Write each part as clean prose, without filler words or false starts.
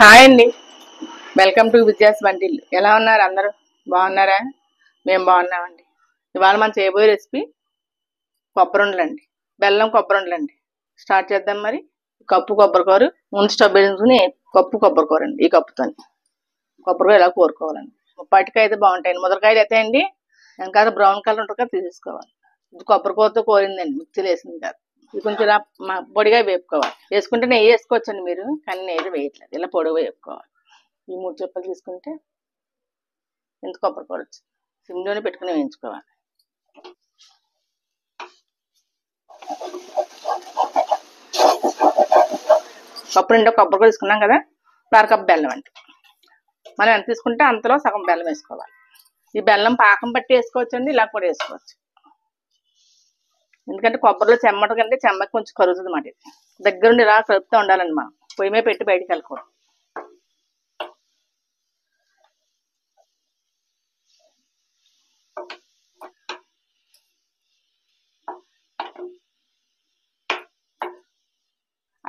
Hi అండి, welcome to Vidya's until. ఎలా ఉన్నారు అందరూ? బాగున్నారా? మేము బాగున్నామండి. ఇవాళ మనం చేయబోయే రెసిపీ కొబ్బరుండలండి, బెల్లం కొబ్బరుండలండి. స్టార్ట్ చేద్దాం మరి. కప్పు కొబ్బరికూర ముందు స్టవ్ వేసుకుని కప్పు కొబ్బరికూర అండి. ఈ కప్పుతో కొబ్బరికూర ఇలా కోరుకోవాలండి. పట్టికాయ అయితే బాగుంటాయండి. ముదరకాయలు అయితే అండి ఇంకా బ్రౌన్ కలర్ ఉంటుంది కదా, తీసేసుకోవాలి. ఇది కొబ్బరికూరతో కోరిందండి, మిక్సీలో వేసింది కాదు. ఇది కొంచెం ఇలా పొడిగా వేపుకోవాలి. వేసుకుంటే నెయ్యి వేసుకోవచ్చండి మీరు, కానీ నెయ్యి వేయట్లేదు. ఇలా పొడిగా వేపుకోవాలి. ఈ 3 చెప్పులు తీసుకుంటే ఇంత కొబ్బరికూర వచ్చింది. సిమ్లోనే పెట్టుకుని వేయించుకోవాలి. కప్పు నిండా కొబ్బరికూర తీసుకున్నాం కదా, 1/2 కప్పు బెల్లం అండి. మనం ఎంత తీసుకుంటే అంతలో సగం బెల్లం వేసుకోవాలి. ఈ బెల్లం పాకం పట్టి వేసుకోవచ్చండి, ఇలా కూడా వేసుకోవచ్చు. ఎందుకంటే కొబ్బరిలో చెమ్మట కంటే చెమ్మకి కొంచెం కరుగుతుంది మాట. దగ్గరుండి ఇలా కలుపుతూ ఉండాలండి. మనం పొయ్యి మీద పెట్టి బయటికి వెళ్ళకూడదు.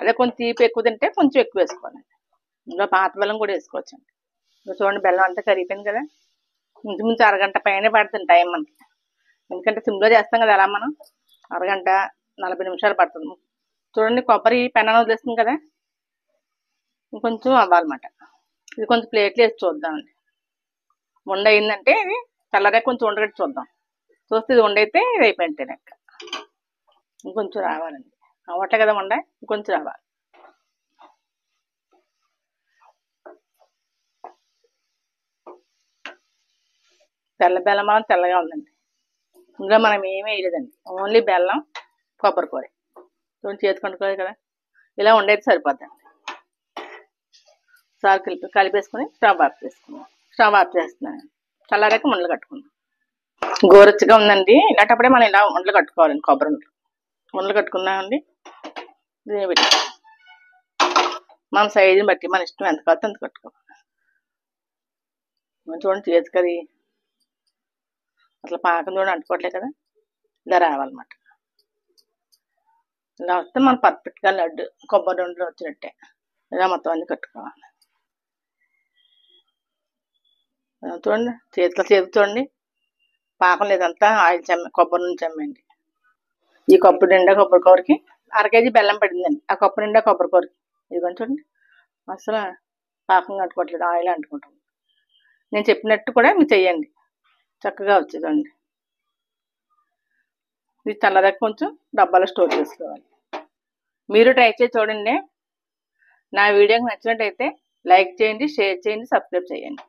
అదే కొంచెం తీపి ఎక్కువ తింటే కొంచెం ఎక్కువ వేసుకోవాలండి. ఇందులో పాత బెల్లం కూడా వేసుకోవచ్చండి. చూడండి, బెల్లం అంతా కరిగిపోయింది కదా. ఇంచుమించు అరగంట పైన పడుతుంది టైం మనకి. ఎందుకంటే సిమ్లో చేస్తాం కదా, అలా మనం అరగంట 40 నిమిషాలు పడుతుంది. చూడండి, కొబ్బరి పెనాన్ని వదిలేస్తుంది కదా, ఇంకొంచెం అవ్వాలన్నమాట. ఇది కొంచెం ప్లేట్లు వేసి చూద్దామండి. ఉండ అయిందంటే ఇది చల్లగా కొంచెం ఉండగట్టి చూద్దాం. చూస్తే ఇది ఉండైతే ఇది అయిపోయింటే లెక్క. ఇంకొంచెం రావాలండి. అవ్వట్లే కదా ఉండ, ఇంకొంచెం రావాలి. తెల్ల బెల్లం మనం తెల్లగా ఉందండి. ఇందులో మనం ఏమీ వేయలేదండి, ఓన్లీ బెల్లం కొబ్బరికూర. చూడండి, చేతి కంటుకోవాలి కదా, ఇలా ఉండేది సరిపోద్దండి. సార్ కలిపేసుకుని స్టవ్ ఆఫ్ చేసుకున్నాం. స్టవ్ ఆఫ్ చేస్తున్నాను. చల్లారాక ఉండలు కట్టుకుందాం. గోరచ్చగా ఉందండి, ఇలాంటప్పుడే మనం ఇలా ఉండలు కట్టుకోవాలండి. కొబ్బరి ఉండలు కట్టుకున్నామండి. దీన్ని పెట్టి మన సైజుని బట్టి మన ఇష్టం ఎంత కావాలో అంత కట్టుకోవాలి. చూడండి, చేతికి అది అసలు పాకం చూడండి అంటుకోవట్లే కదా, ఇలా రావాలన్నమాట. ఇలా వస్తే మనం పర్ఫెక్ట్గా లడ్డు కొబ్బరి ఉండలు వచ్చినట్టే. ఇలా మొత్తం అన్ని కట్టుకోవాలి. చూడండి, చేతికి చూడండి, పాకం లేదంతా ఆయిల్ కొబ్బరి నుంచి చెమ్మండి. ఈ కప్పు నిండా కొబ్బరికూరకి 1/2 కేజీ బెల్లం పడిందండి. ఆ కప్పు నిండా కొబ్బరికూరకి ఇదిగోండి చూడండి, అసలు పాకం అంటుకోవట్లేదు, ఆయిల్ అంటుకుంటుంది. నేను చెప్పినట్టు కూడా మీరు చెయ్యండి, చక్కగా వచ్చేదండి. ఇది చల్లదాకా కొంచెం డబ్బాలో స్టోర్ చేసుకోవాలి. మీరు ట్రై చేసి చూడండి. నా వీడియోకి నచ్చినట్టయితే లైక్ చేయండి, షేర్ చేయండి, సబ్స్క్రైబ్ చేయండి.